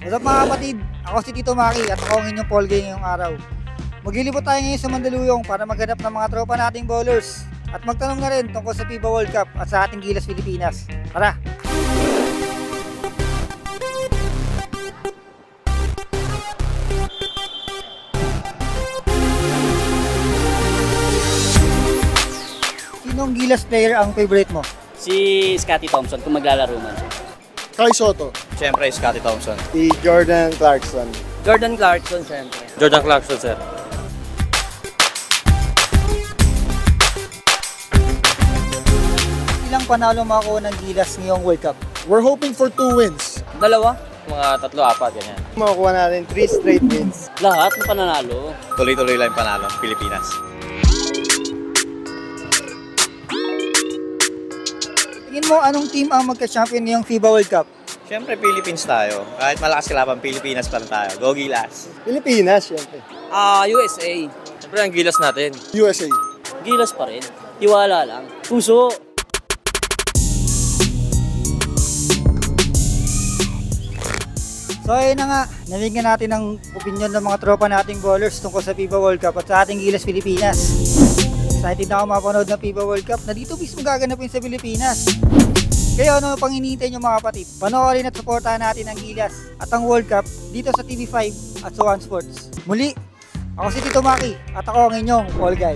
What's up mga kapatid? Ako si Tito Maki at ako ang inyong Paul Gay ngayong araw. Maglilibot tayo ngayon sa Mandaluyong para maghanap ng mga tropa nating bowlers at magtanong na rin tungkol sa FIBA World Cup at sa ating Gilas Pilipinas. Tara! Sinong Gilas player ang favorite mo? Si Scottie Thompson kung maglalaro man. Kai Soto. Siyempre, Scottie Thompson. Si Jordan Clarkson. Jordan Clarkson, siyempre. Jordan Clarkson, sir. Ilang panalo makakuha ng Gilas ngayong World Cup? We're hoping for 2 wins. Dalawa? Mga 3-4, ganyan. Makukuha natin 3 straight wins. Lahat ng pananalo. Tuloy-tuloy lang yung panalo, Pilipinas. Tingin mo anong team ang magka-champion ngayong FIBA World Cup? Siyempre, Philippines tayo. Kahit malakas kalaban, Pilipinas pa rin tayo. Go Gilas! Pilipinas, syempre. USA. Siyempre, ang Gilas natin. USA. Gilas pa rin. Tiwala lang. Puso. So ayun na nga, nabigyan natin ng opinion ng mga tropa nating bowlers tungkol sa FIBA World Cup at sa ating Gilas Pilipinas. Excited na ako mapanood ng FIBA World Cup na dito mismo gaganapin sa Pilipinas. Kaya ano pang hinihintay nyo mga kapatid? Panoorin at supportahan natin ang Gilas at ang World Cup dito sa TV5 at sa One Sports. Muli, ako si Tito Maki at ako ang inyong Paul Guy.